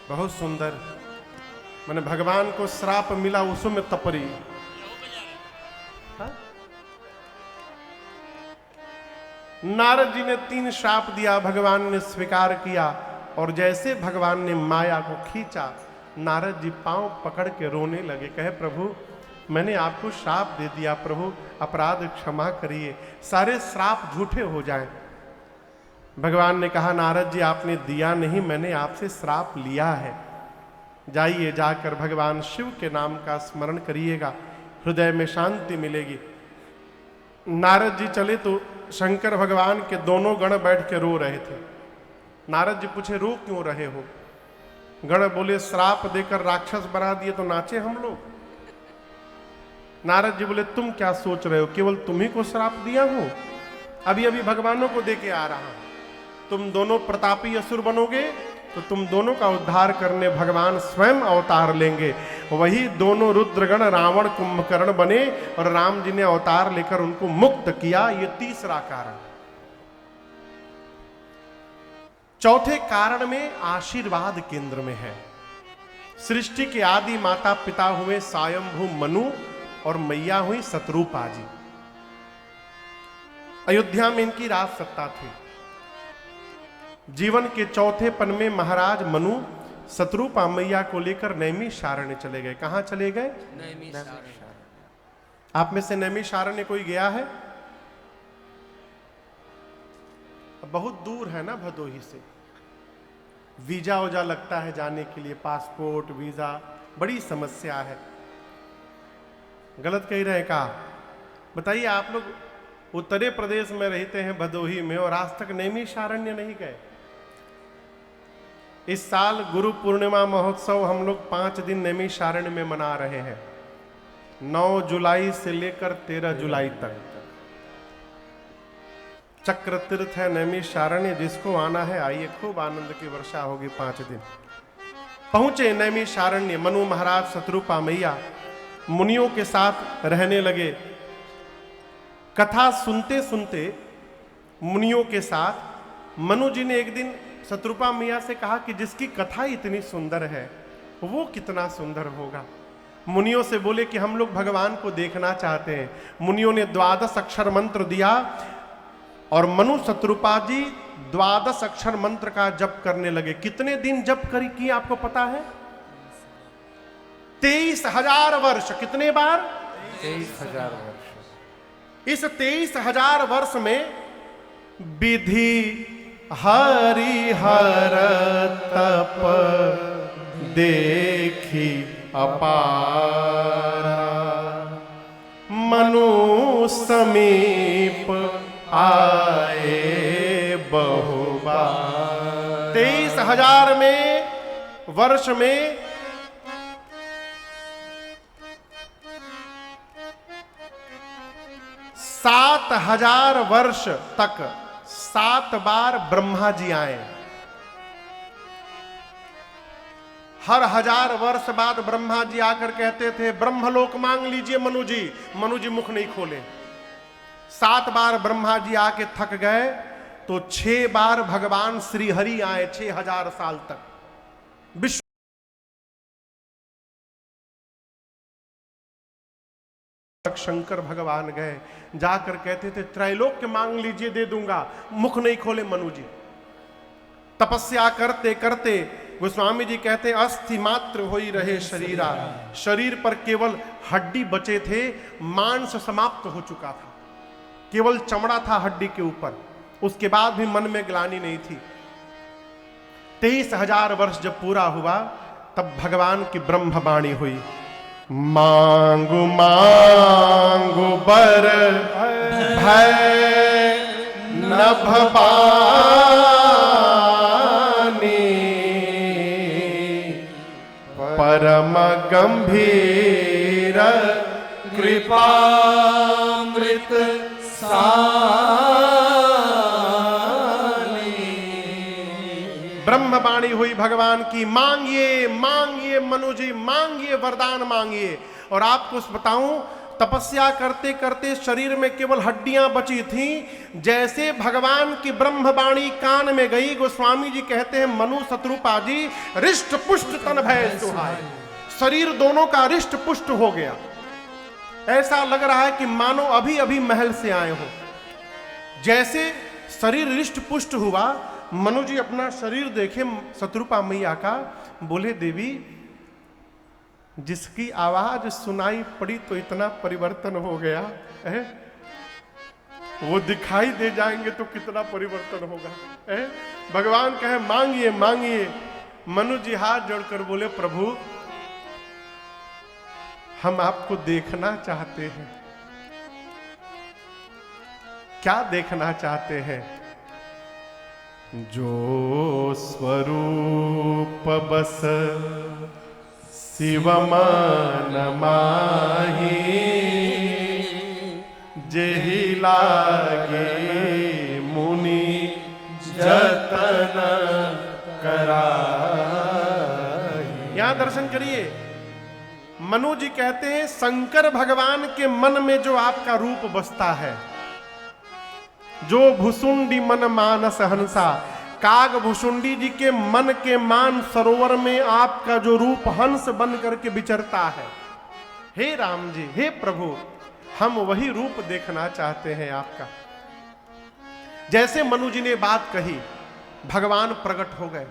बहुत सुंदर। मैंने भगवान को श्राप मिला, उसमें तपरी। नारद जी ने 3 श्राप दिया, भगवान ने स्वीकार किया। और जैसे भगवान ने माया को खींचा, नारद जी पांव पकड़ के रोने लगे। कहे, प्रभु मैंने आपको श्राप दे दिया, प्रभु अपराध क्षमा करिए, सारे श्राप झूठे हो जाएं। भगवान ने कहा, नारद जी आपने दिया नहीं, मैंने आपसे श्राप लिया है। जाइए, जाकर भगवान शिव के नाम का स्मरण करिएगा, हृदय में शांति मिलेगी। नारद जी चले तो शंकर भगवान के दोनों गण बैठ के रो रहे थे। नारद जी पूछे, रो क्यों रहे हो? गण बोले, श्राप देकर राक्षस बना दिए तो नाचे हम लोग। नारद जी बोले, तुम क्या सोच रहे हो, केवल तुम्ही को श्राप दिया हूं? अभी अभी भगवानों को दे के आ रहा हूं। तुम दोनों प्रतापी असुर बनोगे तो तुम दोनों का उद्धार करने भगवान स्वयं अवतार लेंगे। वही दोनों रुद्रगण रावण कुंभकर्ण बने और राम जी ने अवतार लेकर उनको मुक्त किया। ये तीसरा कारण। चौथे कारण में आशीर्वाद केंद्र में है। सृष्टि के आदि माता पिता हुए स्वयंभू मनु और मैया हुई शत्रुपा जी। अयोध्या में इनकी राज सत्ता थी। जीवन के चौथे पन में महाराज मनु शत्रुपा मैया को लेकर नैमिषारण्य चले गए। कहां चले गए? आप में से नैमिषारण्य कोई गया है? बहुत दूर है ना भदोही से, वीजा वोजा लगता है जाने के लिए, पासपोर्ट वीजा, बड़ी समस्या है। गलत कह रहे हैं का? बताइए, आप लोग उत्तरी प्रदेश में रहते हैं भदोही में और आज तक नैमिषारण्य नहीं गए। इस साल गुरु पूर्णिमा महोत्सव हम लोग 5 दिन नैमिषारण्य में मना रहे हैं, 9 जुलाई से लेकर 13 जुलाई तक। चक्र तीर्थ है नैमिषारण्य, जिसको आना है आइए, खूब आनंद की वर्षा होगी 5 दिन। पहुंचे नैमिषारण्य, मनु महाराज शत्रुपा मैया मुनियों के साथ रहने लगे। कथा सुनते सुनते मुनियों के साथ मनु जी ने एक दिन शत्रुपा मैया से कहा कि जिसकी कथा इतनी सुंदर है वो कितना सुंदर होगा। मुनियों से बोले कि हम लोग भगवान को देखना चाहते हैं। मुनियों ने 12 अक्षर मंत्र दिया और मनु शत्रुपा जी 12 अक्षर मंत्र का जप करने लगे। कितने दिन जप करी की आपको पता है? 23,000 वर्ष। कितने बार? 23,000 वर्ष। इस 23,000 वर्ष में विधि हरिहर तप देखी अपारा, मनु समीप आए बहुबार। 23,000 में वर्ष में 7,000 वर्ष तक 7 बार ब्रह्मा जी आए। हर 1000 वर्ष बाद ब्रह्मा जी आकर कहते थे ब्रह्मलोक मांग लीजिए मनु जी। मनु जी मुख नहीं खोले। 7 बार ब्रह्मा जी आके थक गए तो 6 बार भगवान श्री हरि आए। 6,000 साल तक विश्व शंकर भगवान गए, जाकर कहते थे त्रैलोक्य मांग लीजिए दे दूंगा। मुख नहीं खोले मनु जी। तपस्या करते करते गोस्वामी जी कहते अस्थि मात्र होई रहे शरीरा, शरीर पर केवल हड्डी बचे थे, मांस समाप्त हो चुका था, केवल चमड़ा था हड्डी के ऊपर। उसके बाद भी मन में ग्लानि नहीं थी। 23,000 वर्ष जब पूरा हुआ तब भगवान की ब्रह्मवाणी हुई, मांगु मांगु बर भय नभ परम गंभीर कृपामृत ब्रह्मवाणी हुई भगवान की, मांगिए मांगिए मनु जी, मांगिए वरदान मांगिए। और आपको बताऊं, तपस्या करते करते शरीर में केवल हड्डियां बची थीं। जैसे भगवान की ब्रह्मवाणी कान में गई, गोस्वामी जी कहते हैं मनु शत्रुपा जी रिष्ट पुष्ट तन भय सुहाय, शरीर दोनों का रिष्ट पुष्ट हो गया। ऐसा लग रहा है कि मानो अभी अभी महल से आए हो। जैसे शरीर रिष्ट पुष्ट हुआ, मनु जी अपना शरीर देखे शत्रुपा मैया का, बोले देवी जिसकी आवाज सुनाई पड़ी तो इतना परिवर्तन हो गया है, वो दिखाई दे जाएंगे तो कितना परिवर्तन होगा है? भगवान कहे मांगिए मांगिए। मनु जी हाथ जोड़कर बोले प्रभु हम आपको देखना चाहते हैं। क्या देखना चाहते हैं? जो स्वरूप बस शिव मन माही, जेहि लागे मुनि जतन कराही। यहां दर्शन करिए, मनु जी कहते हैं शंकर भगवान के मन में जो आपका रूप बसता है, जो भुसुंडी मन मानस हंसा, काग भुसुंडी जी के मन के मान सरोवर में आपका जो रूप हंस बन करके विचरता है। हे राम जी, हे प्रभु, हम वही रूप देखना चाहते हैं आपका। जैसे मनु जी ने बात कही, भगवान प्रकट हो गए।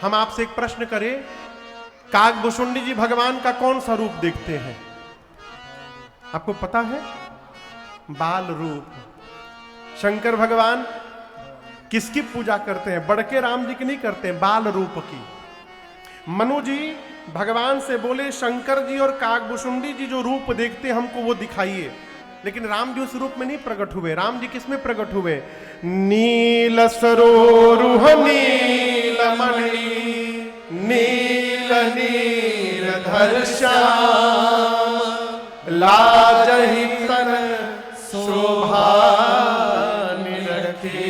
हम आपसे एक प्रश्न करें, काकभुशुंडी जी भगवान का कौन सा रूप देखते हैं? आपको पता है? बाल रूप। शंकर भगवान किसकी पूजा करते हैं? बड़के राम जी की नहीं करते हैं, बाल रूप की। मनु जी भगवान से बोले, शंकर जी और काकभुशुंडी जी जो रूप देखते हैं हमको वो दिखाइए। लेकिन राम जी उस रूप में नहीं प्रकट हुए। राम जी किस में प्रकट हुए? नील सरोरुह नीलमणि नील नीरधर श्याम लाजहि तन शोभा निरखे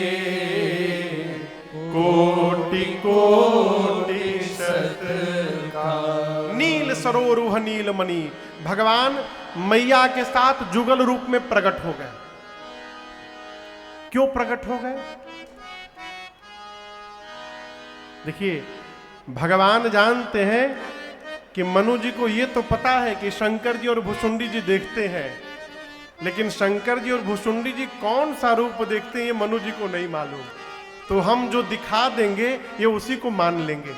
कोटि कोटि शतकाम। नील सरोरुह नीलमणि, भगवान मैया के साथ जुगल रूप में प्रकट हो गए। क्यों प्रकट हो गए? देखिए, भगवान जानते हैं कि मनु जी को ये तो पता है कि शंकर जी और भुशुंडी जी देखते हैं, लेकिन शंकर जी और भुशुंडी जी कौन सा रूप देखते हैं ये मनु जी को नहीं मालूम। तो हम जो दिखा देंगे ये उसी को मान लेंगे।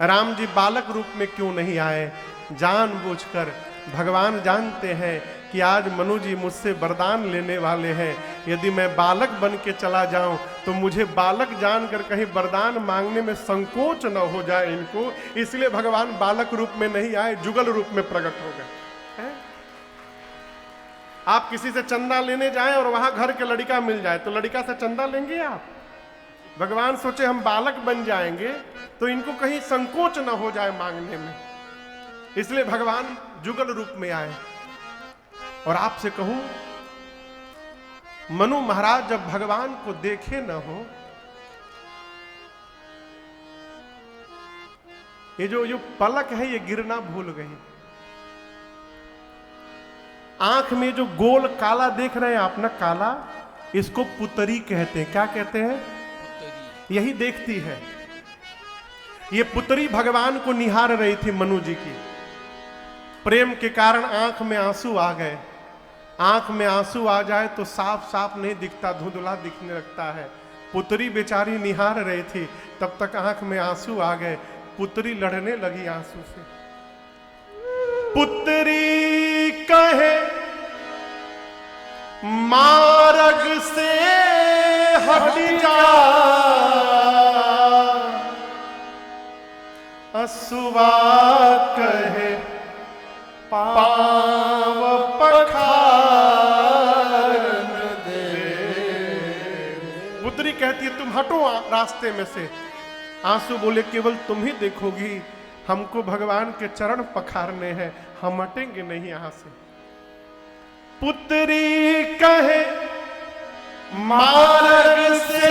राम जी बालक रूप में क्यों नहीं आए? जानबूझकर। भगवान जानते हैं कि आज मनु जी मुझसे वरदान लेने वाले हैं। यदि मैं बालक बन के चला जाऊं तो मुझे बालक जानकर कहीं वरदान मांगने में संकोच न हो जाए इनको, इसलिए भगवान बालक रूप में नहीं आए, जुगल रूप में प्रकट हो गए। आप किसी से चंदा लेने जाएं और वहां घर के लड़का मिल जाए तो लड़का से चंदा लेंगे आप? भगवान सोचे हम बालक बन जाएंगे तो इनको कहीं संकोच न हो जाए मांगने में, इसलिए भगवान जुगल रूप में आए। और आपसे कहूं, मनु महाराज जब भगवान को देखे न हो, ये जो पलक है ये गिरना भूल गई। आंख में जो गोल काला देख रहे हैं आप ना, काला, इसको पुतरी कहते हैं। क्या कहते हैं? यही देखती है। ये पुतरी भगवान को निहार रही थी मनु जी की। प्रेम के कारण आंख में आंसू आ गए। आंख में आंसू आ जाए तो साफ साफ नहीं दिखता, धुंधला दिखने लगता है। पुतरी बेचारी निहार रही थी, तब तक आंख में आंसू आ गए। पुतरी लड़ने लगी आंसू से। पुतरी कहे मार्ग से हट जा, असुआ कहे पाव पखारन दे। पुतरी कहती है तुम हटो रास्ते में से। आंसू बोले केवल तुम ही देखोगी, हमको भगवान के चरण पखारने हैं, हम हटेंगे नहीं यहां से। पुतरी कहे मार्ग से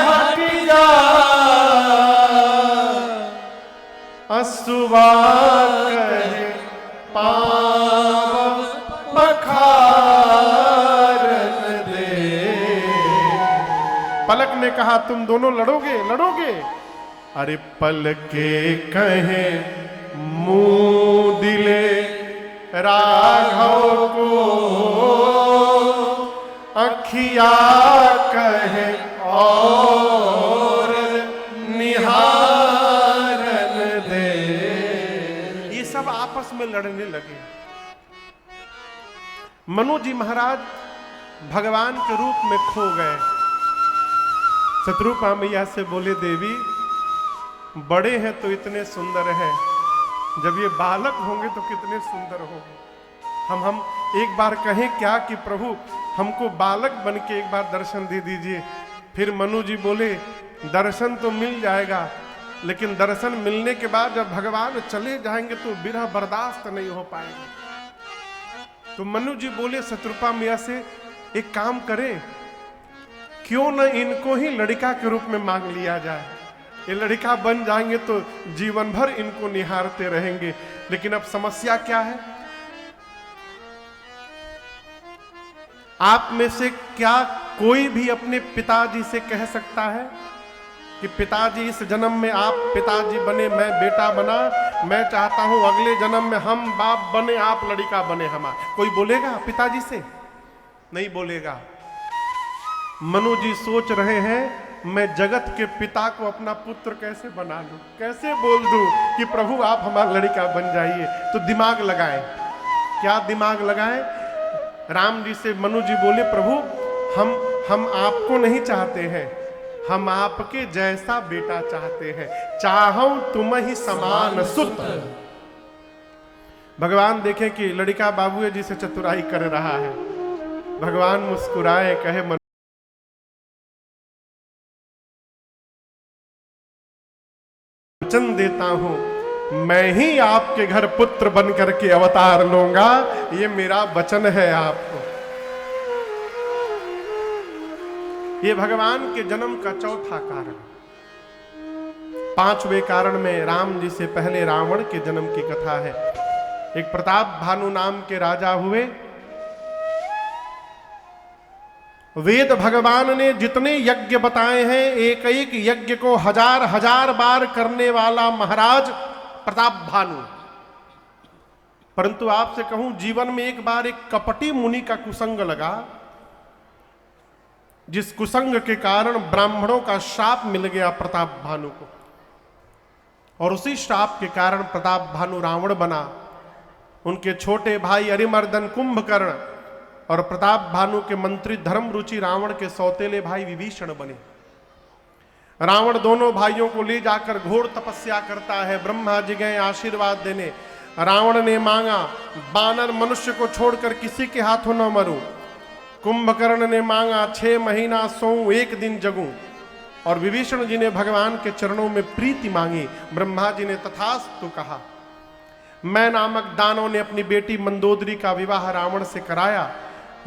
हट जा, असुआ कहे पाव पखारन दे। पलक ने कहा तुम दोनों लड़ोगे लड़ोगे? अरे पलके कहे मुंह दिले राघव को, अखिया कहे और निहारन दे। ये सब आपस में लड़ने लगे। मनु जी महाराज भगवान के रूप में खो गए। शत्रुपा मैया से बोले देवी बड़े हैं तो इतने सुंदर हैं, जब ये बालक होंगे तो कितने सुंदर होंगे। हम एक बार कहें क्या कि प्रभु हमको बालक बन के एक बार दर्शन दे दीजिए। फिर मनु जी बोले दर्शन तो मिल जाएगा, लेकिन दर्शन मिलने के बाद जब भगवान चले जाएंगे तो विरह बर्दाश्त नहीं हो पाएगा। तो मनु जी बोले शत्रुपा मैया से एक काम करें, क्यों न इनको ही लड़का के रूप में मांग लिया जाए। ये लड़का बन जाएंगे तो जीवन भर इनको निहारते रहेंगे। लेकिन अब समस्या क्या है? आप में से क्या कोई भी अपने पिताजी से कह सकता है कि पिताजी इस जन्म में आप पिताजी बने, मैं बेटा बना, मैं चाहता हूं अगले जन्म में हम बाप बने, आप लड़का बने हमारा? कोई बोलेगा पिताजी से? नहीं बोलेगा। मनु जी सोच रहे हैं मैं जगत के पिता को अपना पुत्र कैसे बना लूं, कैसे बोल दूं कि प्रभु आप हमारा लड़का बन जाइए। तो दिमाग लगाएं। क्या दिमाग लगाएं? राम जी से मनु जी बोले प्रभु हम आपको नहीं चाहते हैं, हम आपके जैसा बेटा चाहते हैं, चाहूं तुम ही समान सुत। भगवान देखें कि लड़का बाबू जी से चतुराई कर रहा है। भगवान मुस्कुराए, कहे वचन देता हूं मैं ही आपके घर पुत्र बन करके अवतार लूंगा, ये मेरा वचन है आपको। ये भगवान के जन्म का चौथा कारण। पांचवें कारण में राम जी से पहले रावण के जन्म की कथा है। एक प्रताप भानु नाम के राजा हुए। वेद भगवान ने जितने यज्ञ बताए हैं, एक एक यज्ञ को हजार हजार बार करने वाला महाराज प्रताप भानु। परंतु आपसे कहूं, जीवन में एक बार एक कपटी मुनि का कुसंग लगा, जिस कुसंग के कारण ब्राह्मणों का श्राप मिल गया प्रताप भानु को। और उसी श्राप के कारण प्रताप भानु रावण बना। उनके छोटे भाई अरिमर्दन कुंभकर्ण और प्रताप भानु के मंत्री धर्म रुचि रावण के सौतेले भाई विभीषण बने। रावण दोनों भाइयों को ले जाकर घोर तपस्या करता है। ब्रह्मा जी गए आशीर्वाद देने। रावण ने मांगा बानर मनुष्य को छोड़कर किसी के हाथों न मरूं। कुंभकर्ण ने मांगा 6 महीना सोऊं, 1 दिन जगूं। और विभीषण जी ने भगवान के चरणों में प्रीति मांगी। ब्रह्मा जी ने तथास्तु कहा। मैं नामक दानव ने अपनी बेटी मंदोदरी का विवाह रावण से कराया।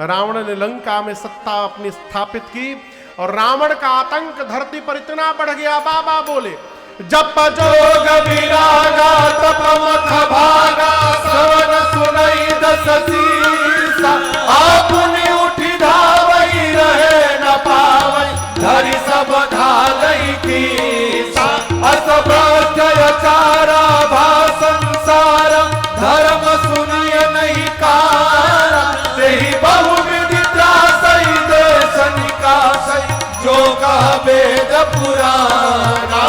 रावण ने लंका में सत्ता अपनी स्थापित की और रावण का आतंक धरती पर इतना बढ़ गया, बाबा बोले जप जोग विरागा तप मथ भागा श्रवण सुनई दस सीसा आपने उठी धावई रहे न पावई धरि सब धालई कीसा अस ब्रह्मचारा भा संसार धर्म सुनिए नहीं कारा तेहि बहु विधि त्रासई देश निकासई जो कह वेद पुराना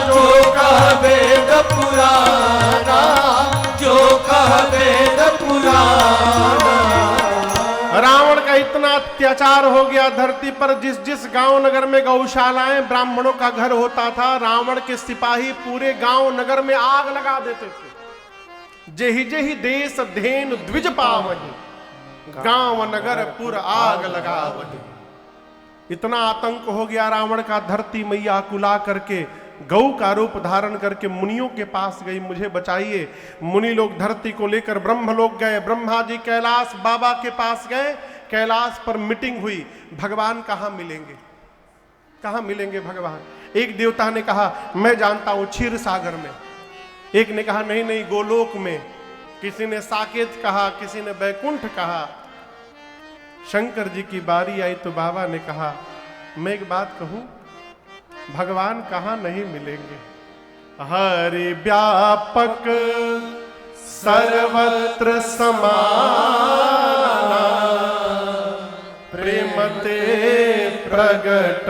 जो कह वेद पुराना जो कह वेद पुराना। रावण का इतना अत्याचार हो गया धरती पर। जिस जिस गांव नगर में गौशालाएं ब्राह्मणों का घर होता था, रावण के सिपाही पूरे गांव नगर में आग लगा देते थे। जेहि जेहि देश धेन द्विज पावही गांव नगर पुर आग लगावही। इतना आतंक हो गया रावण का। धरती मैया कुला करके गौ का रूप धारण करके मुनियों के पास गई, मुझे बचाइए। मुनि लोग धरती को लेकर ब्रह्म लोग गए। ब्रह्मा जी कैलाश बाबा के पास गए। कैलाश पर मीटिंग हुई। भगवान कहाँ मिलेंगे, कहाँ मिलेंगे भगवान? एक देवता ने कहा मैं जानता हूं क्षीर सागर में। एक ने कहा नहीं नहीं गोलोक में। किसी ने साकेत कहा, किसी ने बैकुंठ कहा। शंकर जी की बारी आई तो बाबा ने कहा मैं एक बात कहूं, भगवान कहां नहीं मिलेंगे? हरि व्यापक सर्वत्र समाना प्रेम ते प्रगट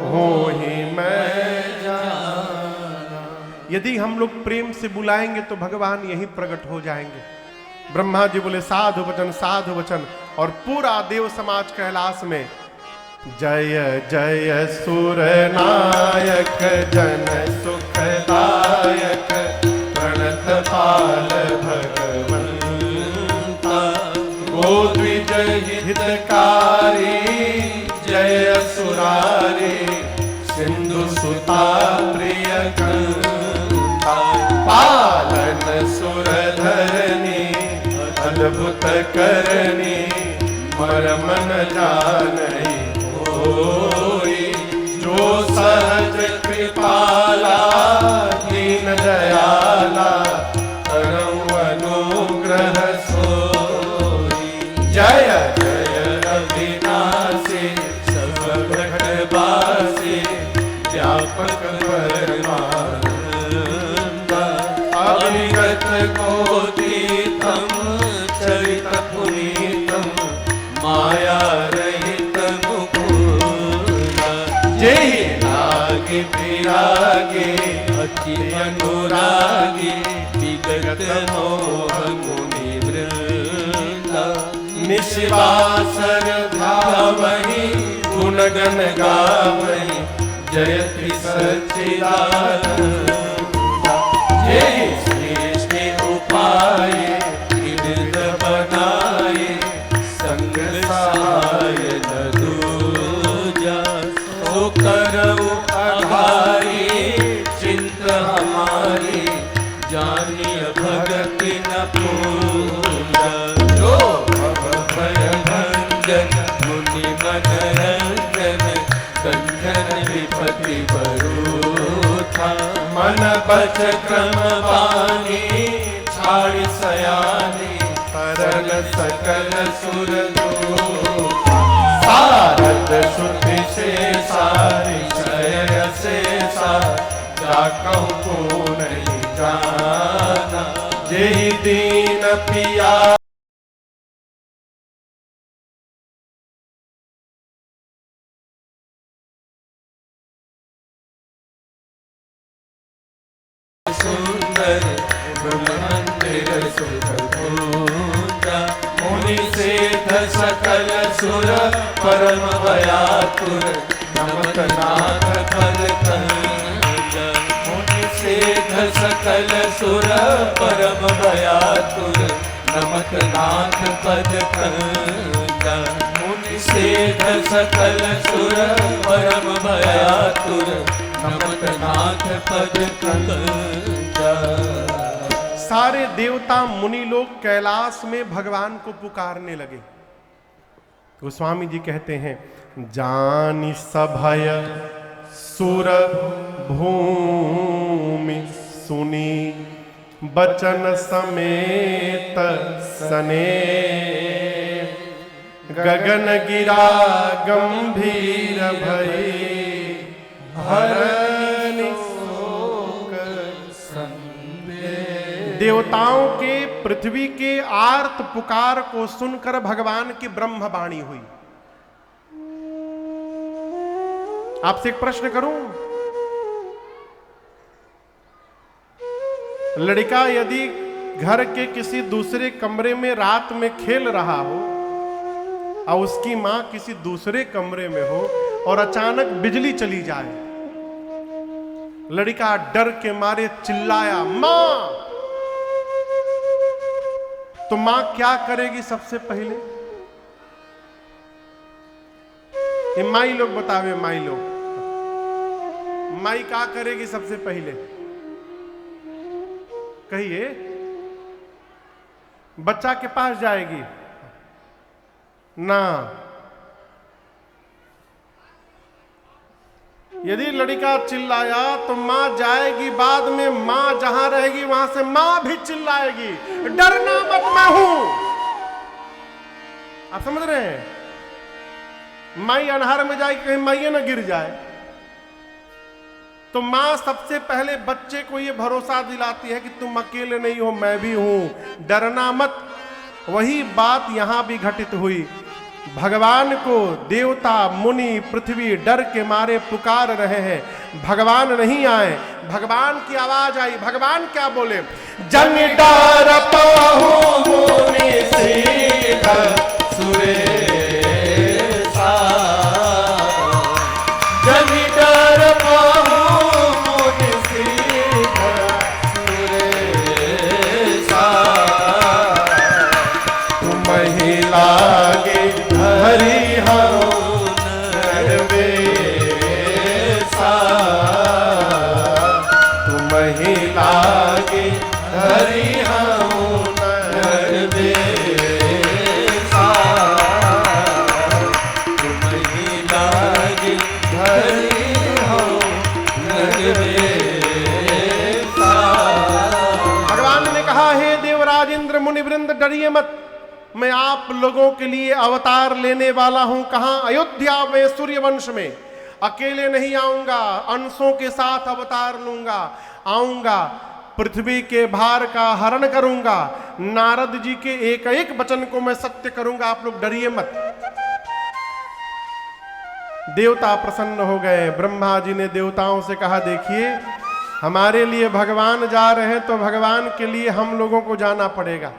हो ही मैं जाना। यदि हम लोग प्रेम से बुलाएंगे तो भगवान यहीं प्रकट हो जाएंगे। ब्रह्मा जी बोले साधु वचन साधु वचन। और पूरा देव समाज कैलाश में जय जय सुर नायक जन सुखदायक प्रणत पाल भगवंता गोद्विज हितकारी जय सुरारी सिंधु सुता प्रिय कंता पालन सुर धरनी अद्भुत करनी मरम न जानई होई जो सहज कृपाला दीन दयाला करऊ अनुग्रह सोई। जय जय अविनाशी सब घटवासी व्यापक परमानंद अविगत कोटितम चरित पुनीतम माया रहित मुकुंद जेहि लागे विरागे अति अनुरागे विगत मोह मुनि वृंदा निशिवासर ध्यावहि गुण गण गावहि जयति सच्चिदानंद जेहि सृष्टि उपाय विविध बनाए संग सहाय न दूजा सो करऊ आधारी चिंत हमारी जानिय भगति न पूजा जो भय भंजन मुनि मनरंजन कंचन विपति बरूथा मन बच क्रम पानी छाड़ सयानी सरल सकल सुर सारद श्रुति से सारी शय से जाकहु को नहीं जाना जेहि दीन पिया सुंदर ब्रह्मंदिर सुख पूजा मुनि सेठ सकल सुर परम भयातुर नमत नाथ पद कंजा मुनि सेठ सकल सुर परम भयातुर नमत नाथ पद कंजा मुनि सेठ सकल सुर परम भयातुर नमत नाथ पद कंजा। सारे देवता मुनि लोग कैलाश में भगवान को पुकारने लगे। गोस्वामी जी कहते हैं जानि सभय सुर भूमि सुनी बचन समेत सने गगन गिरा गंभीर भई हरनि शोक संदेह। देवताओं के पृथ्वी के आर्त पुकार को सुनकर भगवान की ब्रह्मवाणी हुई। आपसे एक प्रश्न करूं, लड़का यदि घर के किसी दूसरे कमरे में रात में खेल रहा हो और उसकी मां किसी दूसरे कमरे में हो और अचानक बिजली चली जाए, लड़का डर के मारे चिल्लाया मां, तो मां क्या करेगी सबसे पहले? ये माई लोग बतावे, माई लोग, माई क्या करेगी सबसे पहले? कहिए। बच्चा के पास जाएगी ना? यदि लड़का चिल्लाया तो मां जाएगी, बाद में मां जहां रहेगी वहां से मां भी चिल्लाएगी डरना मत, मैं हूं। आप समझ रहे हैं? माई अनहार में जाएगी, कहीं माइये ना गिर जाए, तो मां सबसे पहले बच्चे को यह भरोसा दिलाती है कि तुम अकेले नहीं हो, मैं भी हूं, डरना मत। वही बात यहां भी घटित हुई। भगवान को देवता मुनि पृथ्वी डर के मारे पुकार रहे हैं, भगवान नहीं आए। भगवान की आवाज आई। भगवान क्या बोले? जन डर पाहु मुनि सीध सुरेशा, जन डर पाहु मुनि सीध सुरेशा, तुम ही लागे हरि नरवेशा, तुम ही लागे हरि नरवेशा, तुम ही लागे हरि नरवेशा। भगवान ने कहा, हे देवराज इंद्र मुनि वृंद, डरिए मत, मैं आप लोगों के लिए अवतार लेने वाला हूं। कहां? अयोध्या में, सूर्यवंश में। अकेले नहीं आऊंगा, अंशों के साथ अवतार लूंगा। आऊंगा, पृथ्वी के भार का हरण करूंगा, नारद जी के एक एक वचन को मैं सत्य करूंगा, आप लोग डरिए मत। देवता प्रसन्न हो गए। ब्रह्मा जी ने देवताओं से कहा, देखिए हमारे लिए भगवान जा रहे हैं तो भगवान के लिए हम लोगों को जाना पड़ेगा।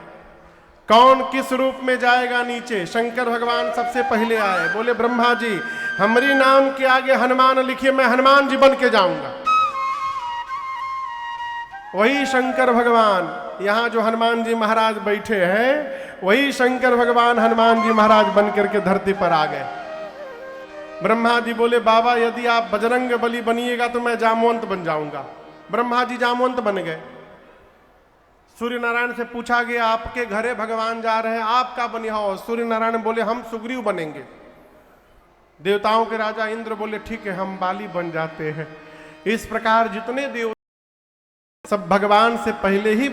कौन किस रूप में जाएगा नीचे? शंकर भगवान सबसे पहले आए। बोले ब्रह्मा जी, हमारी नाम के आगे हनुमान लिखिए, मैं हनुमान जी बन के जाऊंगा। वही शंकर भगवान, यहां जो हनुमान जी महाराज बैठे हैं, वही शंकर भगवान हनुमान जी महाराज बन करके धरती पर आ गए। ब्रह्मा जी बोले, बाबा यदि आप बजरंग बली बनिएगा तो मैं जामवंत बन जाऊंगा। ब्रह्मा जी जामवंत बन गए। सूर्य नारायण से पूछा गया, आपके घरे भगवान जा रहे हैं, आप क्या बनिया हो? सूर्य नारायण बोले, हम सुग्रीव बनेंगे। देवताओं के राजा इंद्र बोले, ठीक है हम बाली बन जाते हैं। इस प्रकार जितने देव सब भगवान से पहले ही